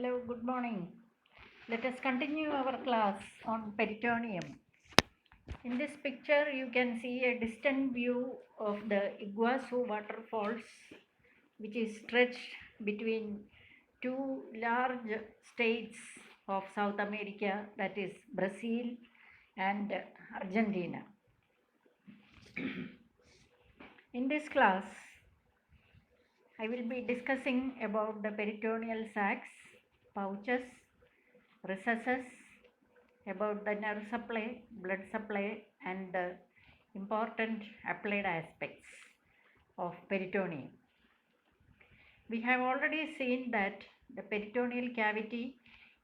Hello, good morning. Let us continue our class on peritoneum. In this picture, you can see a distant view of the Iguazu waterfalls, which is stretched between two large states of South America, that is Brazil and Argentina. In this class, I will be discussing about the peritoneal sacs, pouches, recesses, about the nerve supply, blood supply, and the important applied aspects of peritoneum. We have already seen that the peritoneal cavity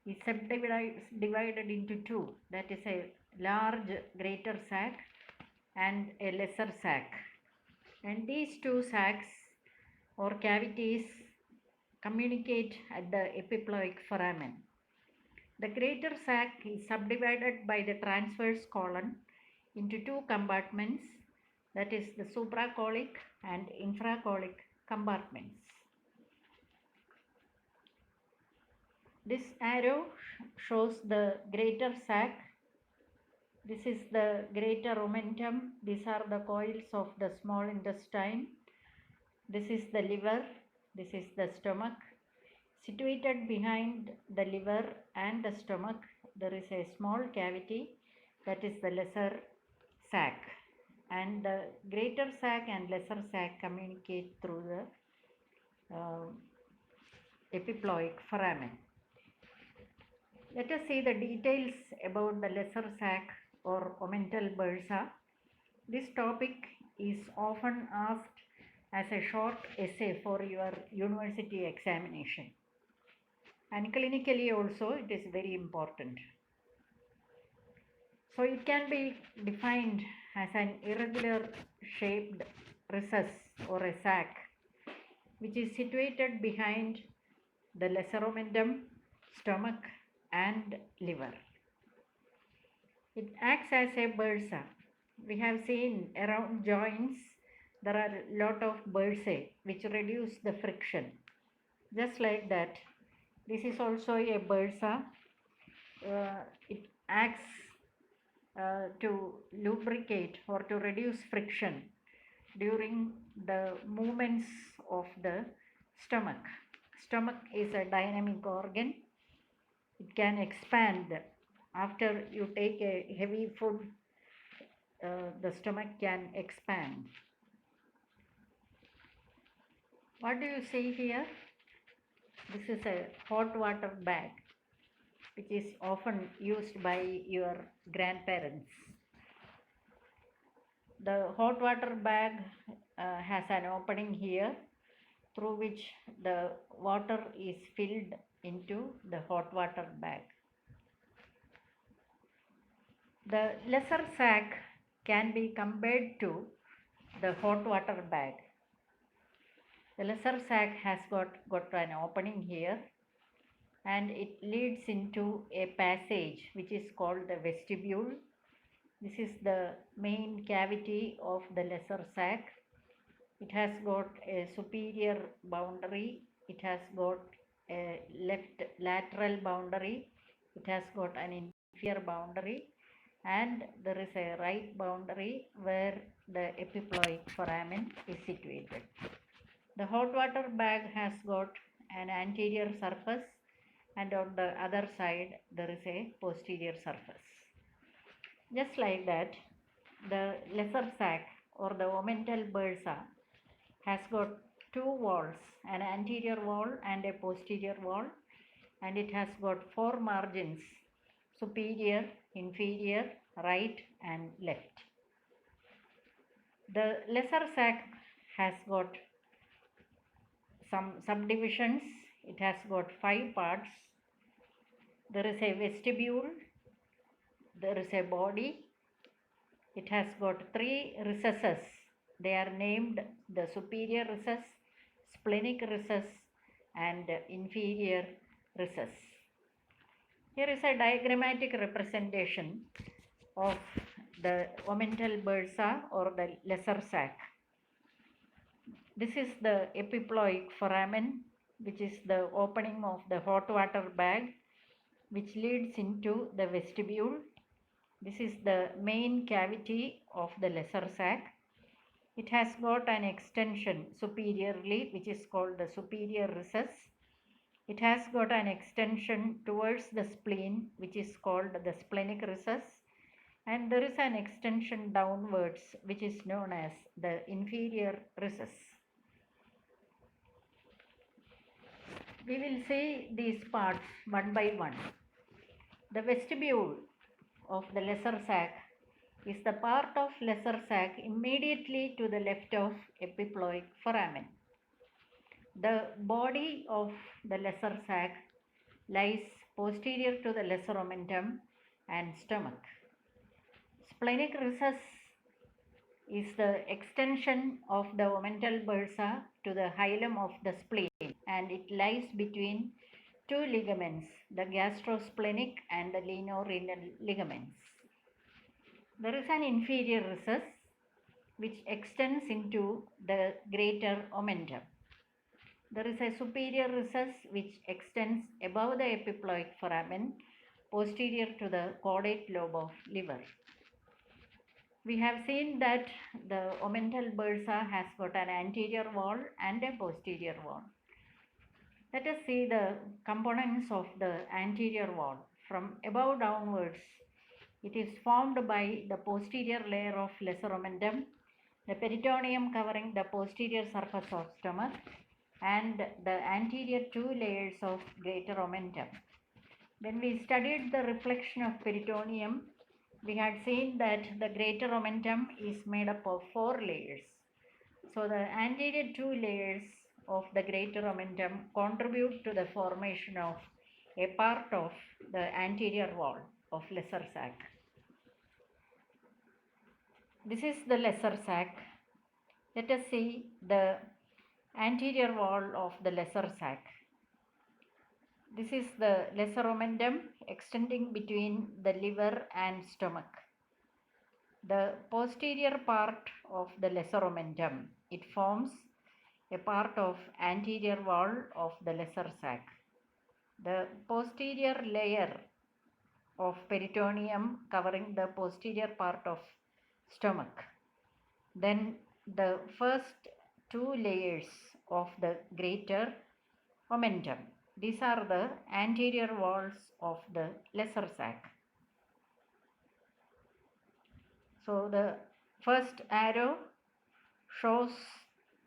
is subdivided into two, that is a large greater sac and a lesser sac. And these two sacs or cavities communicate at the epiploic foramen. The greater sac is subdivided by the transverse colon into two compartments, that is the supracolic and infracolic compartments. This arrow shows the greater sac. This is the greater omentum. These are the coils of the small intestine. This is the liver. This is the stomach. Situated behind the liver and the stomach, there is a small cavity, that is the lesser sac, and the greater sac and lesser sac communicate through the epiploic foramen. Let us see the details about the lesser sac or omental bursa. This topic is often asked as a short essay for your university examination, and clinically also it is very important. So it can be defined as an irregular shaped recess or a sac which is situated behind the lesser omentum, stomach and liver. It acts as a bursa. We have seen around joints there are a lot of bursae which reduce the friction. Just like that, this is also a bursa. It acts to lubricate or to reduce friction during the movements of the stomach. Stomach is a dynamic organ. It can expand after you take a heavy food. The stomach can expand. What do you see here? This is a hot water bag which is often used by your grandparents. The hot water bag has an opening here through which the water is filled into the hot water bag. The lesser sac can be compared to the hot water bag. The lesser sac has got an opening here, and it leads into a passage which is called the vestibule. This is the main cavity of the lesser sac. It has got a superior boundary. It has got a left lateral boundary. It has got an inferior boundary, and there is a right boundary where the epiploic foramen is situated. The hot water bag has got an anterior surface, and on the other side there is a posterior surface. Just like that, the lesser sac or the omental bursa has got two walls, an anterior wall and a posterior wall, and it has got four margins: superior, inferior, right and left. The lesser sac has got some subdivisions. It has got 5 parts. There is a vestibule, there is a body. It has got 3 recesses. They are named the superior recess, splenic recess and inferior recess. Here is a diagrammatic representation of the omental bursa or the lesser sac. This is the epiploic foramen. which is the opening of the hot water bag, which leads into the vestibule. This is the main cavity of the lesser sac. It has got an extension superiorly, which is called the superior recess. It has got an extension towards the spleen, which is called the splenic recess. And there is an extension downwards, which is known as the inferior recess. We will see these parts one by one. The vestibule of the lesser sac is the part of lesser sac immediately to the left of epiploic foramen. The body of the lesser sac lies posterior to the lesser omentum and stomach. Splenic recess is the extension of the omental bursa to the hilum of the spleen, and it lies between two ligaments, the gastrosplenic and the lienorenal ligaments. There is an inferior recess which extends into the greater omentum. There is a superior recess which extends above the epiploic foramen, posterior to the caudate lobe of liver. We have seen that the omental bursa has got an anterior wall and a posterior wall. Let us see the components of the anterior wall. From above downwards, it is formed by the posterior layer of lesser omentum, the peritoneum covering the posterior surface of stomach, and the anterior two layers of greater omentum. When we studied the reflection of peritoneum, we had seen that the greater omentum is made up of 4 layers. So the anterior two layers of the greater omentum contribute to the formation of a part of the anterior wall of lesser sac. This is the lesser sac. Let us see the anterior wall of the lesser sac. This is the lesser omentum extending between the liver and stomach. The posterior part of the lesser omentum, it forms a part of anterior wall of the lesser sac. The posterior layer of peritoneum covering the posterior part of stomach. Then the first two layers of the greater omentum. These are the anterior walls of the lesser sac. So the first arrow shows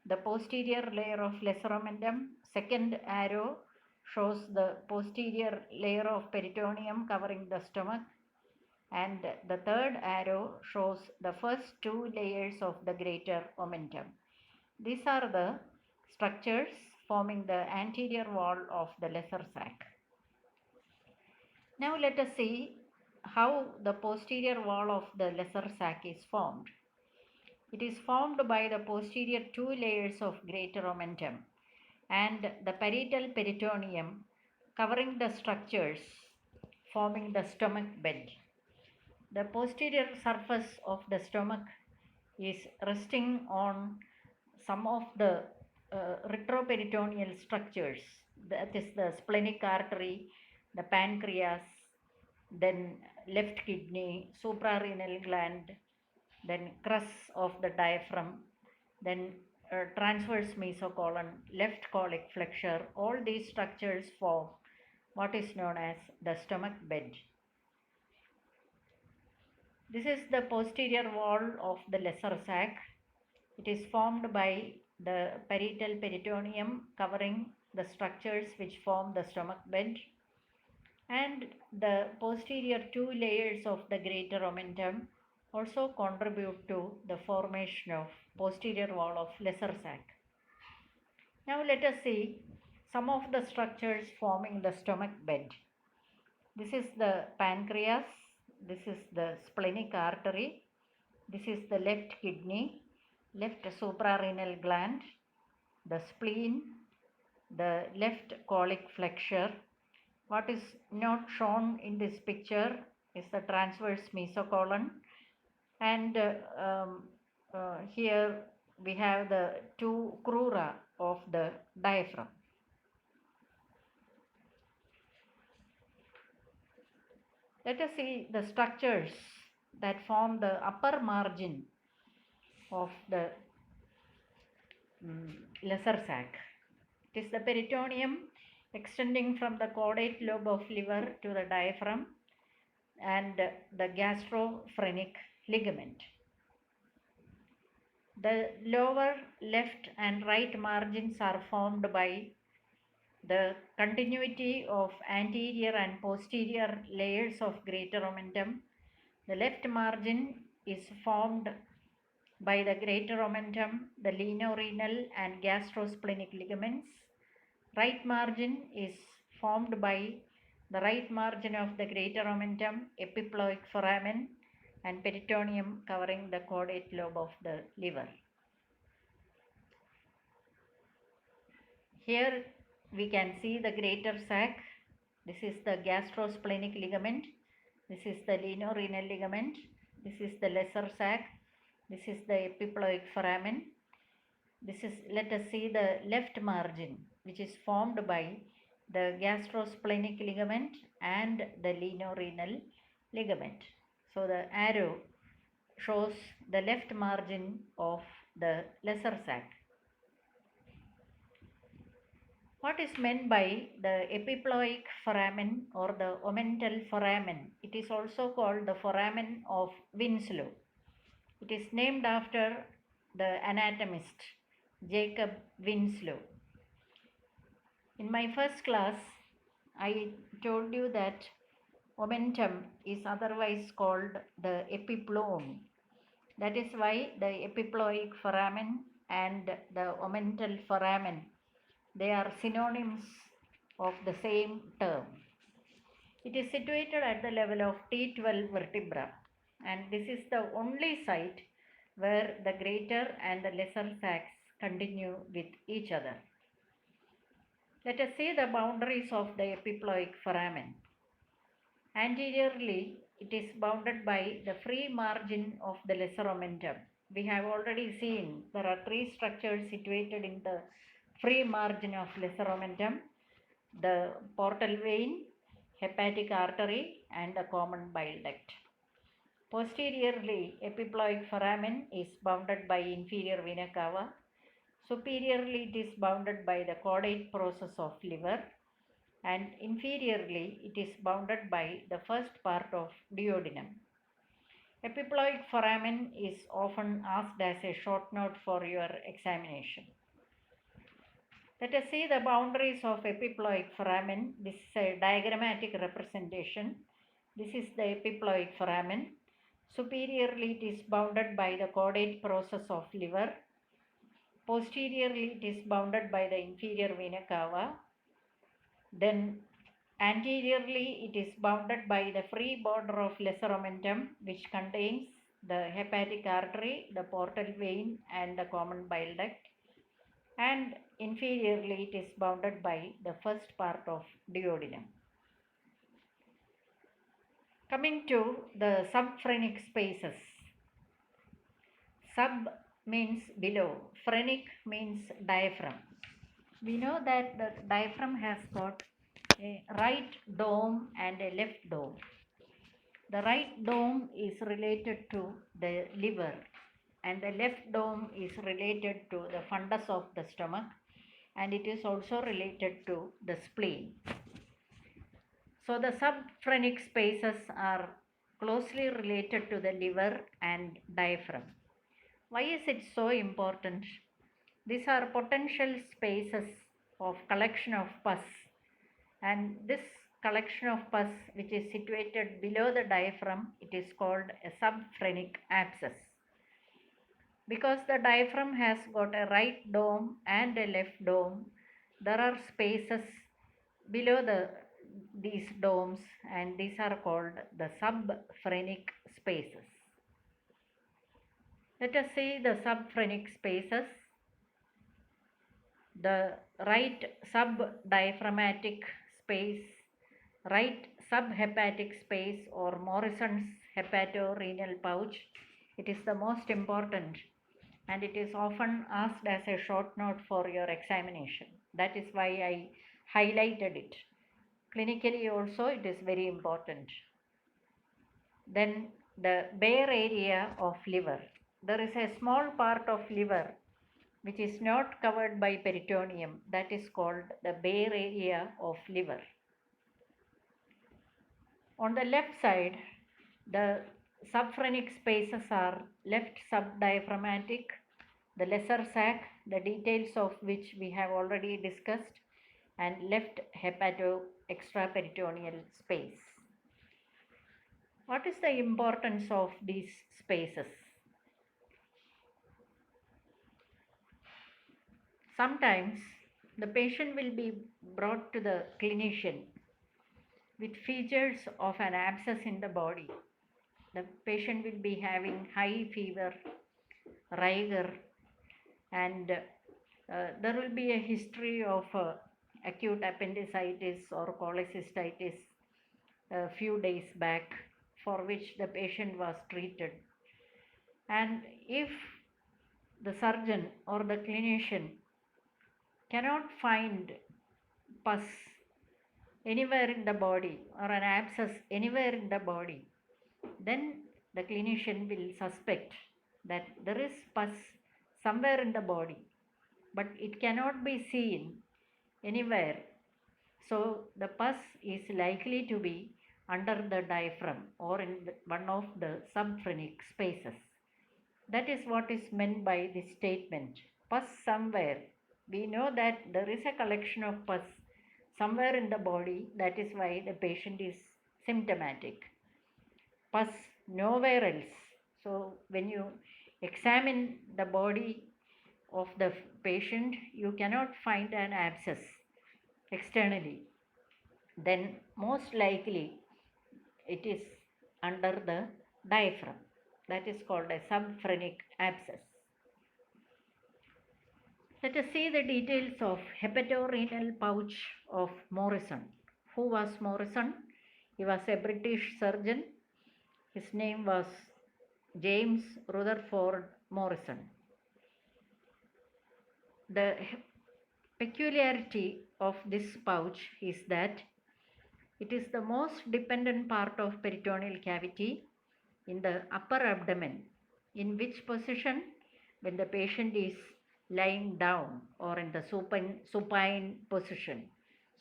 the posterior layer of lesser omentum. Second arrow shows the posterior layer of peritoneum covering the stomach. And the third arrow shows the first two layers of the greater omentum. These are the structures forming the anterior wall of the lesser sac. Now let us see how the posterior wall of the lesser sac is formed. It is formed by the posterior two layers of greater omentum and the parietal peritoneum covering the structures forming the stomach bed. The posterior surface of the stomach is resting on some of the retroperitoneal structures, that is the splenic artery, the pancreas, then left kidney, suprarenal gland, then crus of the diaphragm, then transverse mesocolon, left colic flexure. All these structures form what is known as the stomach bed. This is the posterior wall of the lesser sac. It is formed by the parietal peritoneum covering the structures which form the stomach bed, and the posterior two layers of the greater omentum also contribute to the formation of posterior wall of lesser sac. Now let us see some of the structures forming the stomach bed. This is the pancreas, this is the splenic artery, this is the left kidney, left suprarenal gland, the spleen, the left colic flexure. What is not shown in this picture is the transverse mesocolon, and here we have the two crura of the diaphragm. Let us see the structures that form the upper margin of the lesser sac. It is the peritoneum extending from the caudate lobe of liver to the diaphragm and the gastrophrenic ligament. The lower left and right margins are formed by the continuity of anterior and posterior layers of greater omentum. The left margin is formed by the greater omentum, the lienorenal and gastrosplenic ligaments. Right margin is formed by the right margin of the greater omentum, epiploic foramen, and peritoneum covering the caudate lobe of the liver. Here we can see the greater sac. This is the gastrosplenic ligament. This is the lienorenal ligament. This is the lesser sac. This is the epiploic foramen. Let us see the left margin, which is formed by the gastrosplenic ligament and the lienorenal ligament. So the arrow shows the left margin of the lesser sac. What is meant by the epiploic foramen or the omental foramen? It is also called the foramen of Winslow. It is named after the anatomist Jacob Winslow. In my first class, I told you that omentum is otherwise called the epiplomy. That is why the epiploic foramen and the omental foramen, they are synonyms of the same term. It is situated at the level of T12 vertebra, and this is the only site where the greater and the lesser sacs continue with each other. Let us see the boundaries of the epiploic foramen. Anteriorly, it is bounded by the free margin of the lesser omentum. We have already seen there are three structures situated in the free margin of lesser omentum: the portal vein, hepatic artery, and the common bile duct. Posteriorly, epiploic foramen is bounded by inferior vena cava. Superiorly, it is bounded by the caudate process of liver, and inferiorly, it is bounded by the first part of duodenum. Epiploic foramen is often asked as a short note for your examination. Let us see the boundaries of epiploic foramen. This is a diagrammatic representation. This is the epiploic foramen. Superiorly, it is bounded by the caudate process of liver. Posteriorly, it is bounded by the inferior vena cava. Then anteriorly, it is bounded by the free border of lesser omentum, which contains the hepatic artery, the portal vein, and the common bile duct. And inferiorly, it is bounded by the first part of duodenum. Coming to the subphrenic spaces. Sub means below, phrenic means diaphragm. We know that the diaphragm has got a right dome and a left dome. The right dome is related to the liver, and the left dome is related to the fundus of the stomach, and it is also related to the spleen. So the subphrenic spaces are closely related to the liver and diaphragm. Why is it so important? These are potential spaces of collection of pus, and this collection of pus, which is situated below the diaphragm, it is called a subphrenic abscess. Because the diaphragm has got a right dome and a left dome, there are spaces below these domes, and these are called the subphrenic spaces. Let us see the subphrenic spaces. The right subdiaphragmatic space, right subhepatic space, or Morrison's hepatorenal pouch, it is the most important, and it is often asked as a short note for your examination. That is why I highlighted it. Clinically also it is very important. Then the bare area of liver. There is a small part of liver which is not covered by peritoneum, that is called the bare area of liver. On the left side, the subphrenic spaces are left subdiaphragmatic, the lesser sac, the details of which we have already discussed, and left hepato extraperitoneal space. What is the importance of these spaces? Sometimes the patient will be brought to the clinician with features of an abscess in the body. The patient will be having high fever, rigor, and there will be a history of acute appendicitis or cholecystitis a few days back, for which the patient was treated. And if the surgeon or the clinician cannot find pus anywhere in the body or an abscess anywhere in the body, then the clinician will suspect that there is pus somewhere in the body, but it cannot be seen anywhere. So the pus is likely to be under the diaphragm or in one of the subphrenic spaces. That is what is meant by this statement, pus somewhere. We know that there is a collection of pus somewhere in the body, that is why the patient is symptomatic. Pus nowhere else. So when you examine the body of the patient, you cannot find an abscess externally. Then most likely it is under the diaphragm. That is called a subphrenic abscess. Let us see the details of hepatorenal pouch of Morrison. Who was Morrison? He was a British surgeon. His name was James Rutherford Morrison. The peculiarity of this pouch is that it is the most dependent part of peritoneal cavity in the upper abdomen, in which position? When the patient is lying down or in the supine position.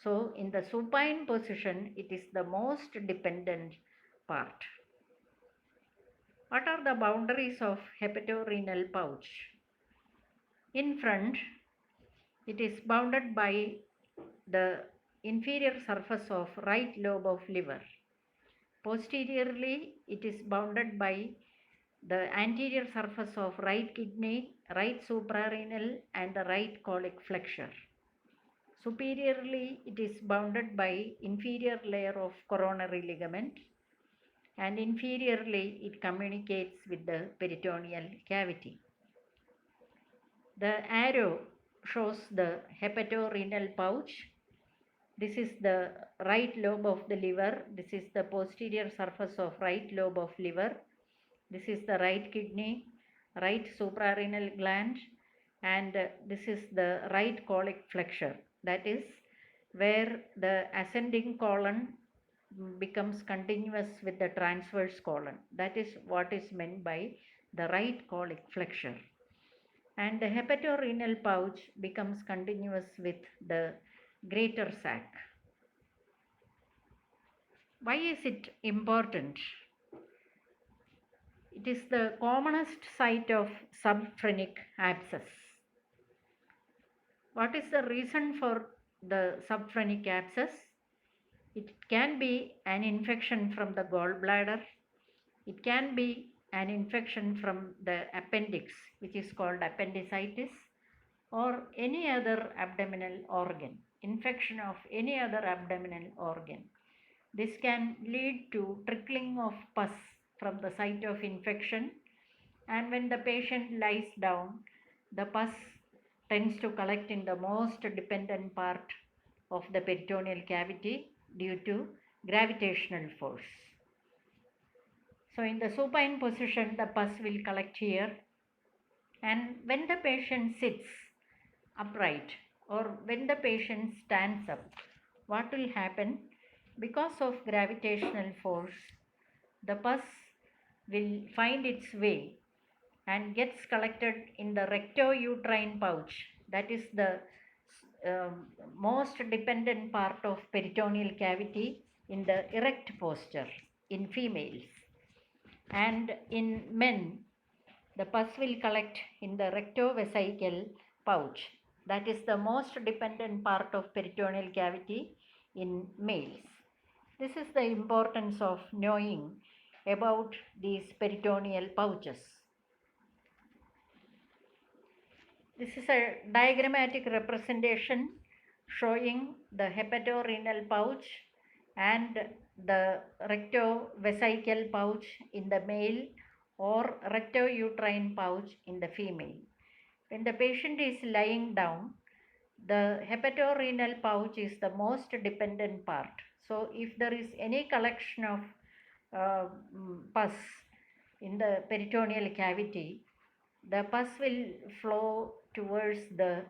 So in the supine position, it is the most dependent part. What are the boundaries of hepatorenal pouch? In front, it is bounded by the inferior surface of right lobe of liver. Posteriorly, it is bounded by the anterior surface of right kidney, right suprarenal, and the right colic flexure. Superiorly, it is bounded by inferior layer of coronary ligament, and inferiorly, it communicates with the peritoneal cavity. The arrow shows the hepatorenal pouch. This is the right lobe of the liver. This is the posterior surface of right lobe of liver. This is the right kidney, right suprarenal gland, and this is the right colic flexure. That is where the ascending colon becomes continuous with the transverse colon. That is what is meant by the right colic flexure. And the hepatorenal pouch becomes continuous with the greater sac. Why is it important? It is the commonest site of subphrenic abscess. What is the reason for the subphrenic abscess? It can be an infection from the gallbladder. It can be an infection from the appendix, which is called appendicitis, or any other abdominal organ, infection of any other abdominal organ. This can lead to trickling of pus from the site of infection, and when the patient lies down, the pus tends to collect in the most dependent part of the peritoneal cavity due to gravitational force. So in the supine position, the pus will collect here, and when the patient sits upright or when the patient stands up, what will happen? Because of gravitational force, the pus will find its way and gets collected in the rectouterine pouch. That is the most dependent part of peritoneal cavity in the erect posture in females. And in men, the pus will collect in the rectovesical pouch. That is the most dependent part of peritoneal cavity in males. This is the importance of knowing about these peritoneal pouches. This is a diagrammatic representation showing the hepatorenal pouch and the rectovesical pouch in the male or rectouterine pouch in the female. When the patient is lying down, the hepatorenal pouch is the most dependent part. So if there is any collection of pus in the peritoneal cavity, the pus will flow towards the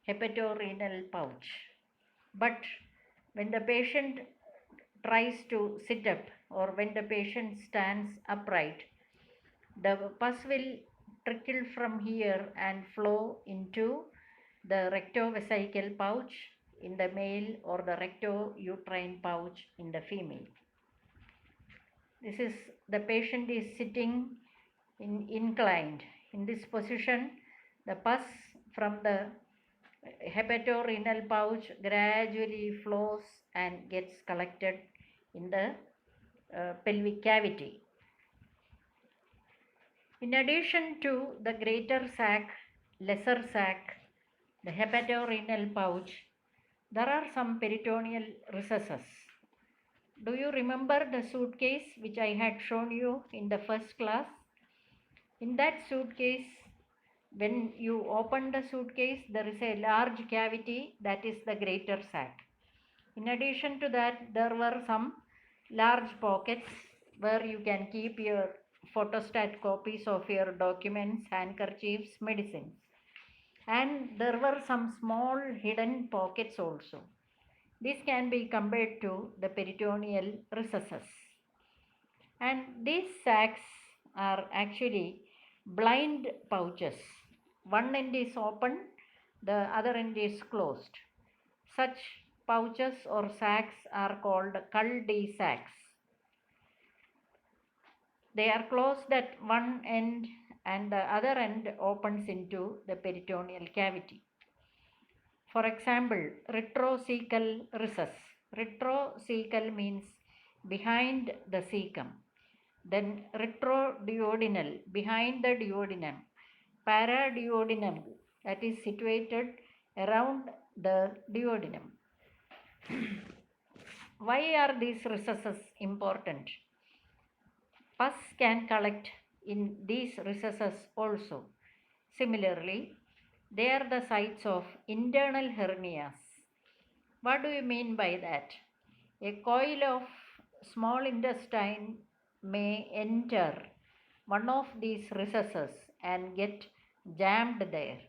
hepatorenal pouch. But when the patient tries to sit up or when the patient stands upright, the pus will trickle from here and flow into the rectovesical pouch in the male or the rectouterine pouch in the female. This is the patient is sitting inclined. In this position, the pus from the hepatorenal pouch gradually flows and gets collected in the pelvic cavity. In addition to the greater sac, lesser sac, the hepatorenal pouch, there are some peritoneal recesses. Do you remember the suitcase which I had shown you in the first class? In that suitcase, when you open the suitcase, there is a large cavity, that is the greater sac. In addition to that, there were some large pockets where you can keep your photostat copies of your documents, handkerchiefs, medicines. And there were some small hidden pockets also. This can be compared to the peritoneal recesses. And these sacs are actually blind pouches. One end is open, the other end is closed. Such pouches or sacs are called cul-de sacs. They are closed at one end and the other end opens into the peritoneal cavity. For example, retrocecal recess. Retrocecal means behind the cecum. Then retroduodenal, behind the duodenum. Paraduodenal, that is situated around the duodenum. Why are these recesses important? Pus can collect in these recesses also. Similarly, they are the sites of internal hernias. What do you mean by that? A coil of small intestine may enter one of these recesses and get jammed there.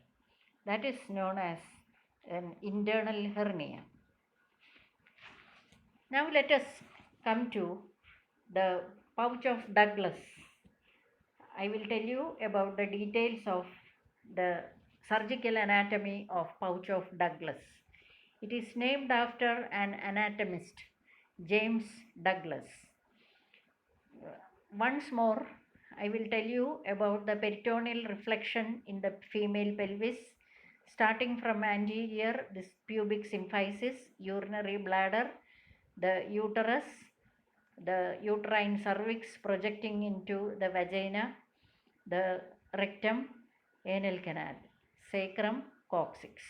That is known as an internal hernia. Now let us come to the pouch of Douglas. I will tell you about the details of the surgical anatomy of pouch of Douglas. It is named after an anatomist, James Douglas. Once more, I will tell you about the peritoneal reflection in the female pelvis, starting from anterior, this pubic symphysis, urinary bladder, the uterus, the uterine cervix projecting into the vagina, the rectum, anal canal, sacrum, coccyx.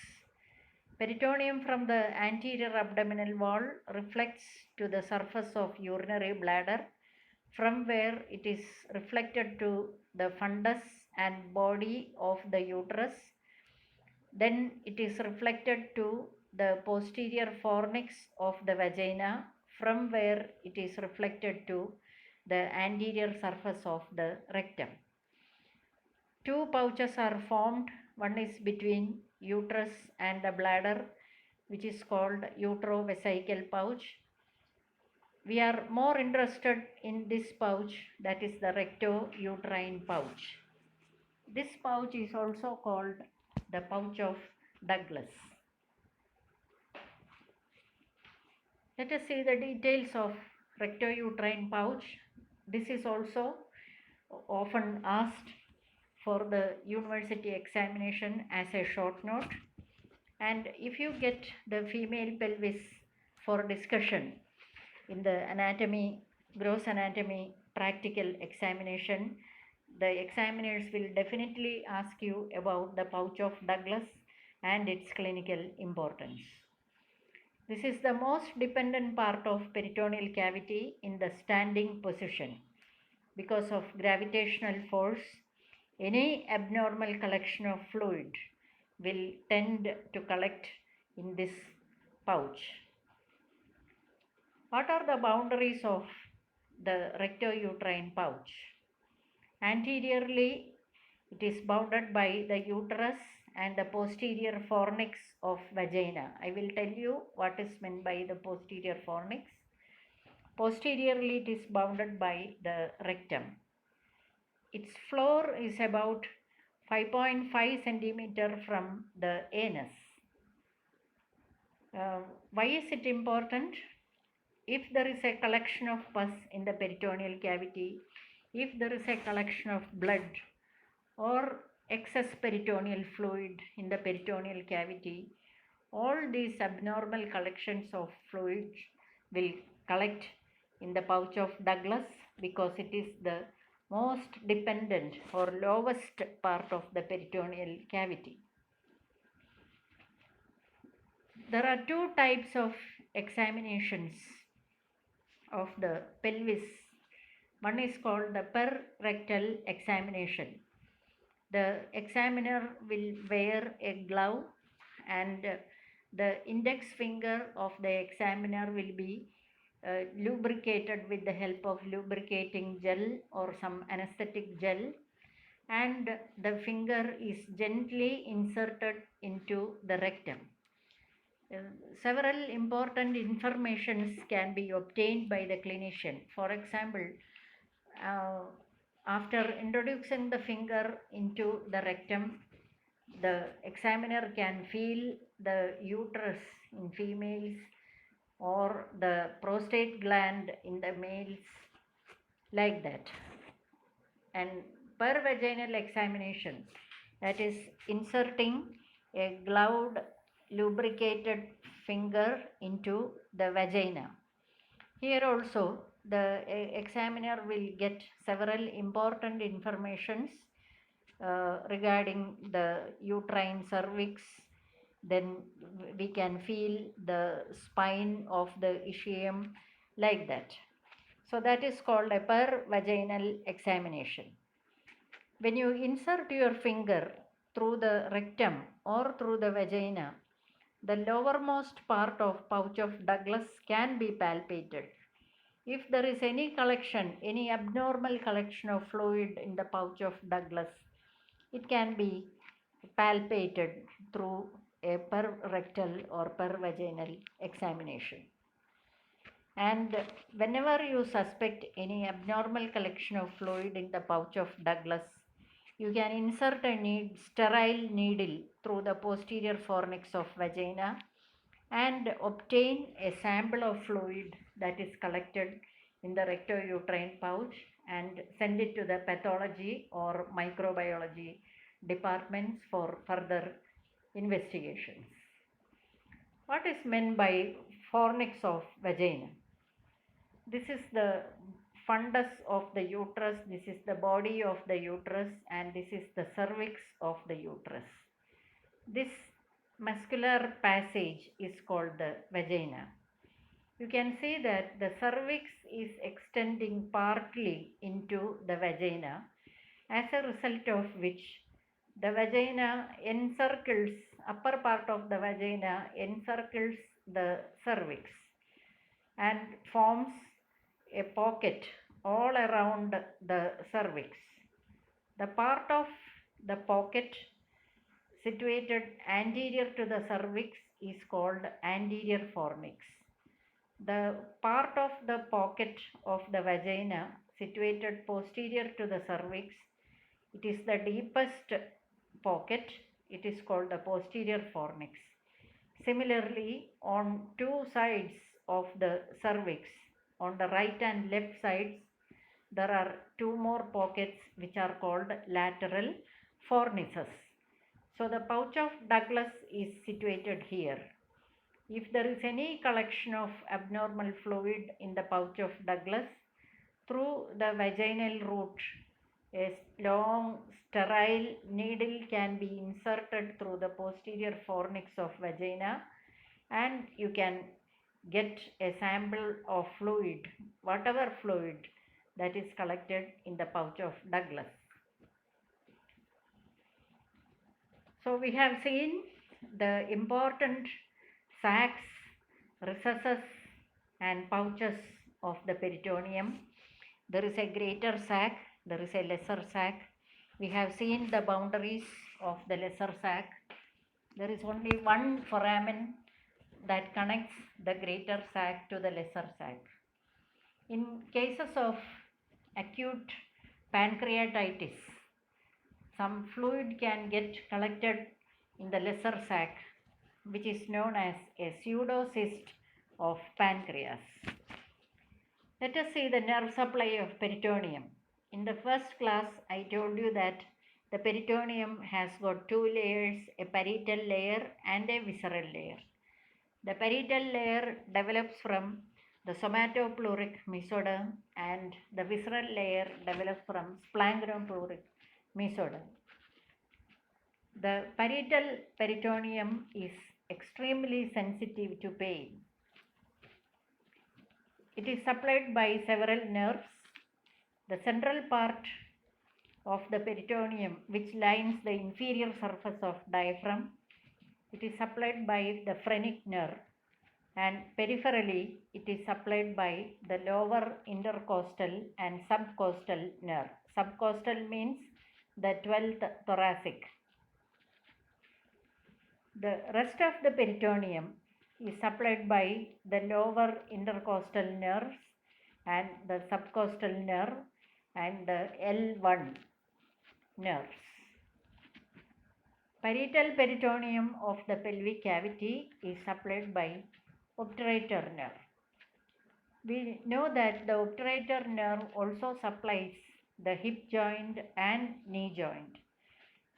Peritoneum from the anterior abdominal wall reflects to the surface of urinary bladder, from where it is reflected to the fundus and body of the uterus. Then it is reflected to the posterior fornix of the vagina, from where it is reflected to the anterior surface of the rectum. Two pouches are formed. One is between uterus and the bladder, which is called utero-vesical pouch. we are more interested in this pouch, that is the recto-uterine pouch. This pouch is also called the pouch of Douglas. Let us see the details of recto-uterine pouch. This is also often asked for the university examination as a short note. And if you get the female pelvis for discussion in the anatomy, gross anatomy practical examination, the examiners will definitely ask you about the pouch of Douglas and its clinical importance. This is the most dependent part of peritoneal cavity in the standing position. Because of gravitational force, any abnormal collection of fluid will tend to collect in this pouch. What are the boundaries of the recto-uterine pouch? Anteriorly, it is bounded by the uterus and the posterior fornix of vagina. I will tell you what is meant by the posterior fornix. Posteriorly, it is bounded by the rectum. Its floor is about 5.5 centimeter from the anus. Why is it important? If there is a collection of pus in the peritoneal cavity, if there is a collection of blood or excess peritoneal fluid in the peritoneal cavity, all these abnormal collections of fluid will collect in the pouch of Douglas because it is the most dependent or lowest part of the peritoneal cavity. There are two types of examinations of the pelvis. One is called the per-rectal examination. The examiner will wear a glove and the index finger of the examiner will be lubricated with the help of lubricating gel or some anesthetic gel, and the finger is gently inserted into the rectum. Several important informations can be obtained by the clinician. For example, after introducing the finger into the rectum, the examiner can feel the uterus in females or the prostate gland in the males, like that. And per vaginal examination, that is inserting a gloved lubricated finger into the vagina. Here also the examiner will get several important informations regarding the uterine cervix. Then we can feel the spine of the ischium, like that. So that is called a per vaginal examination. When you insert your finger through the rectum or through the vagina, the lowermost part of pouch of Douglas can be palpated. If there is any collection, any abnormal collection of fluid in the pouch of Douglas, it can be palpated through a per rectal or per vaginal examination. And whenever you suspect any abnormal collection of fluid in the pouch of Douglas, you can insert a sterile needle through the posterior fornix of vagina and obtain a sample of fluid that is collected in the recto-uterine pouch and send it to the pathology or microbiology departments for further investigations. What is meant by fornix of vagina? This is the fundus of the uterus, this is the body of the uterus, and this is the cervix of the uterus. This muscular passage is called the vagina. You can see that the cervix is extending partly into the vagina, as a result of which the vagina encircles, upper part of the vagina encircles the cervix and forms a pocket all around the cervix. The part of the pocket situated anterior to the cervix is called anterior fornix. The part of the pocket of the vagina situated posterior to the cervix, it is the deepest pocket. It is called the posterior fornix. Similarly, on two sides of the cervix, on the right and left sides, there are two more pockets which are called lateral fornices. So the pouch of Douglas is situated here. If there is any collection of abnormal fluid in the pouch of Douglas, through the vaginal route, a long sterile needle can be inserted through the posterior fornix of vagina, and you can get a sample of fluid, whatever fluid that is collected in the pouch of Douglas. So we have seen the important sacs, recesses and pouches of the peritoneum. There is a greater sac, there is a lesser sac. We have seen the boundaries of the lesser sac. There is only one foramen that connects the greater sac to the lesser sac. In cases of acute pancreatitis, some fluid can get collected in the lesser sac, which is known as a pseudocyst of pancreas. Let us see the nerve supply of peritoneum. In the first class, I told you that the peritoneum has got two layers, a parietal layer and a visceral layer. The parietal layer develops from the somatopleuric mesoderm and the visceral layer develops from splaghnopleuric mesoderm. The parietal peritoneum is extremely sensitive to pain. It is supplied by several nerves. The central part of the peritoneum, which lines the inferior surface of diaphragm, it is supplied by the phrenic nerve, and peripherally it is supplied by the lower intercostal and subcostal nerve. Subcostal means the 12th thoracic. The rest of the peritoneum is supplied by the lower intercostal nerves and the subcostal nerve and the L1 nerves. Parietal peritoneum of the pelvic cavity is supplied by obturator nerve. We know that the obturator nerve also supplies the hip joint and knee joint.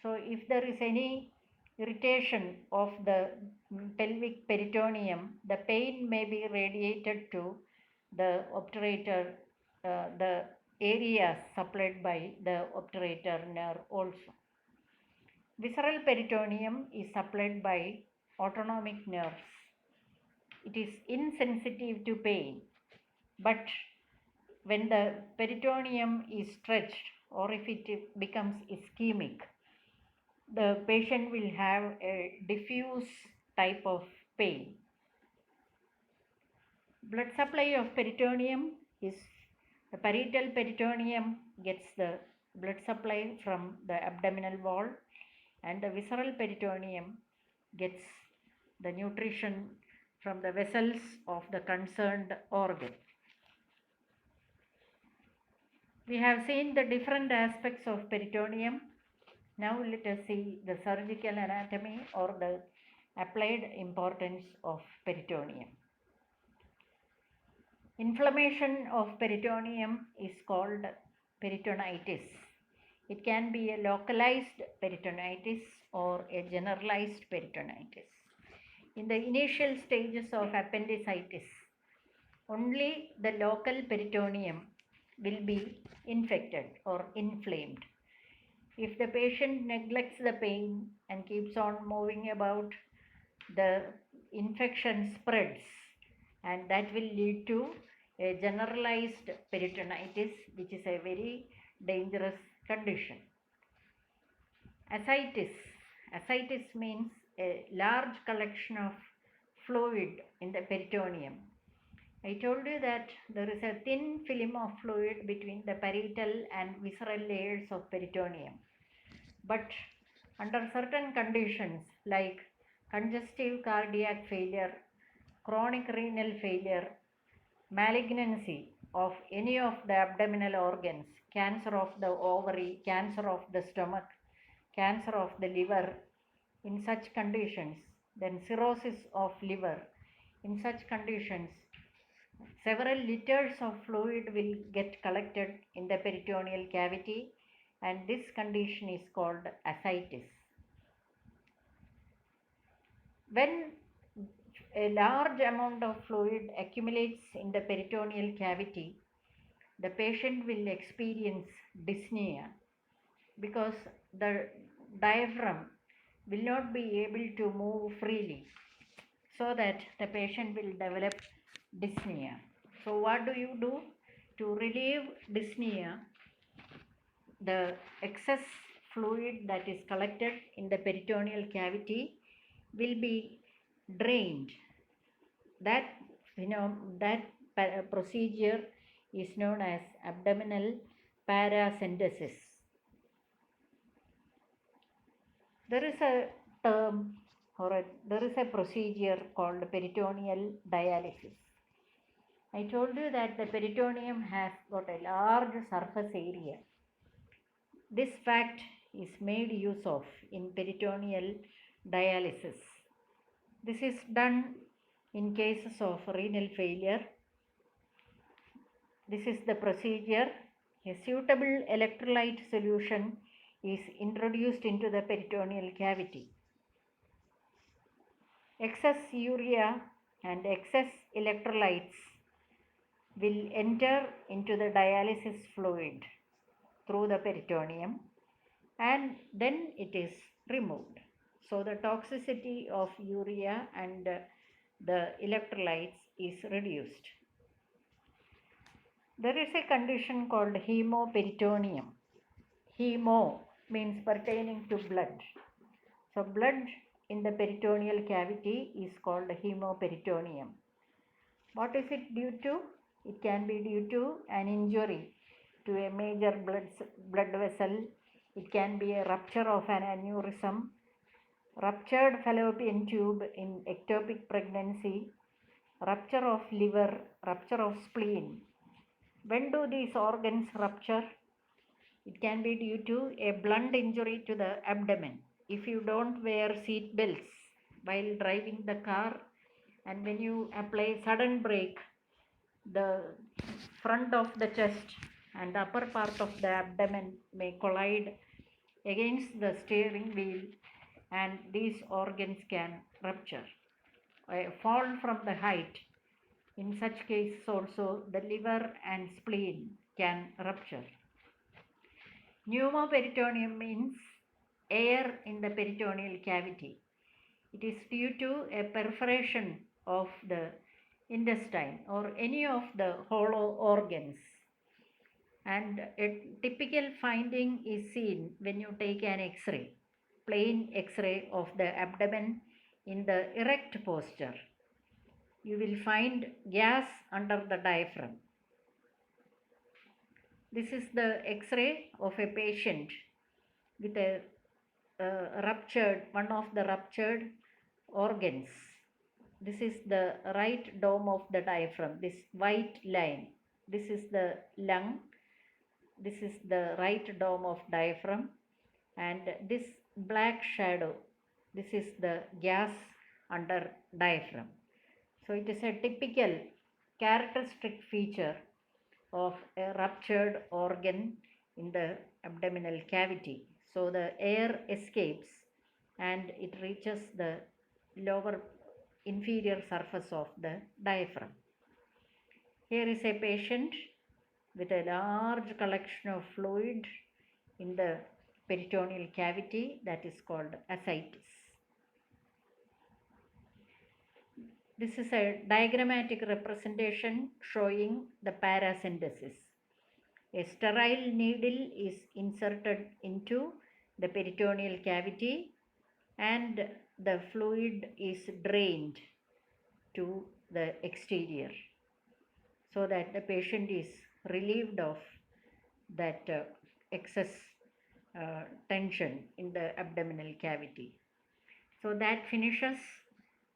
So if there is any irritation of the pelvic peritoneum, the pain may be radiated to the obturator, the areas supplied by the obturator nerve also. Visceral peritoneum is supplied by autonomic nerves. It is insensitive to pain, but when the peritoneum is stretched or if it becomes ischemic, the patient will have a diffuse type of pain. Blood supply of peritoneum is the parietal peritoneum gets the blood supply from the abdominal wall, and the visceral peritoneum gets the nutrition from the vessels of the concerned organ. We have seen the different aspects of peritoneum. Now let us see the surgical anatomy or the applied importance of peritoneum. Inflammation of peritoneum is called peritonitis. It can be a localized peritonitis or a generalized peritonitis. In the initial stages of appendicitis, only the local peritoneum will be infected or inflamed. If the patient neglects the pain and keeps on moving about, the infection spreads, and that will lead to a generalized peritonitis, which is a very dangerous condition. Ascites. Ascites means a large collection of fluid in the peritoneum. I told you that there is a thin film of fluid between the parietal and visceral layers of peritoneum. But under certain conditions like congestive cardiac failure, chronic renal failure, malignancy of any of the abdominal organs, cancer of the ovary, cancer of the stomach, cancer of the liver, in such conditions, then cirrhosis of liver, in such conditions, several liters of fluid will get collected in the peritoneal cavity, and this condition is called ascites. When a large amount of fluid accumulates in the peritoneal cavity, the patient will experience dyspnea because the diaphragm will not be able to move freely, so that the patient will develop dyspnea. So what do you do to relieve dyspnea? The excess fluid that is collected in the peritoneal cavity will be drained. That procedure is known as abdominal paracentesis. There is a term there is a procedure called peritoneal dialysis. I told you that the peritoneum has got a large surface area. This fact is made use of in peritoneal dialysis. This is done in cases of renal failure. This is the procedure. A suitable electrolyte solution is introduced into the peritoneal cavity. Excess urea and excess electrolytes will enter into the dialysis fluid through the peritoneum, and then it is removed. So the toxicity of urea and the electrolytes is reduced. There is a condition called hemoperitoneum. Hemo means pertaining to blood. So blood in the peritoneal cavity is called hemoperitoneum. What is it due to? It can be due to an injury to a major blood vessel. It can be a rupture of an aneurysm, ruptured fallopian tube in ectopic pregnancy, rupture of liver, rupture of spleen. When do these organs rupture? It can be due to a blunt injury to the abdomen. If you don't wear seat belts while driving the car, and when you apply sudden brake, the front of the chest and the upper part of the abdomen may collide against the steering wheel, and these organs can rupture. A fall from the height, in such cases also the liver and spleen can rupture. Pneumoperitoneum means air in the peritoneal cavity. It is due to a perforation of the intestine or any of the hollow organs, and a typical finding is seen when you take an X-ray, plain X-ray of the abdomen in the erect posture. You will find gas under the diaphragm. This is the X-ray of a patient with a one of the ruptured organs. This is the right dome of the diaphragm, this white line. This is the lung. This is the right dome of diaphragm, and this black shadow, this is the gas under diaphragm. So it is a typical characteristic feature of a ruptured organ in the abdominal cavity. So the air escapes and it reaches the lower inferior surface of the diaphragm. Here is a patient with a large collection of fluid in the peritoneal cavity, that is called ascites. This is a diagrammatic representation showing the paracentesis. A sterile needle is inserted into the peritoneal cavity and the fluid is drained to the exterior, so that the patient is relieved of that excess tension in the abdominal cavity. So that finishes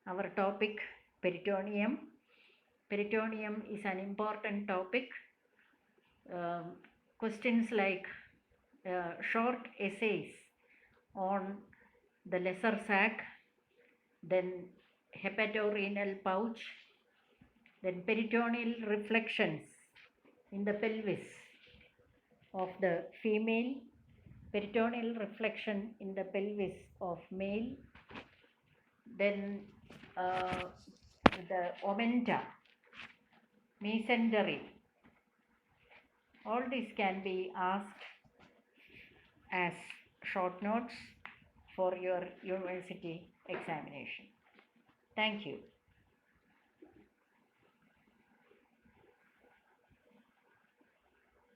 our topic peritoneum. peritoneum is an important topic. Questions like short essays on the lesser sac, then hepatorenal pouch, then peritoneal reflections in the pelvis of the female, peritoneal reflection in the pelvis of male, then the omenta, mesentery. All these can be asked as short notes for your university examination. Thank you.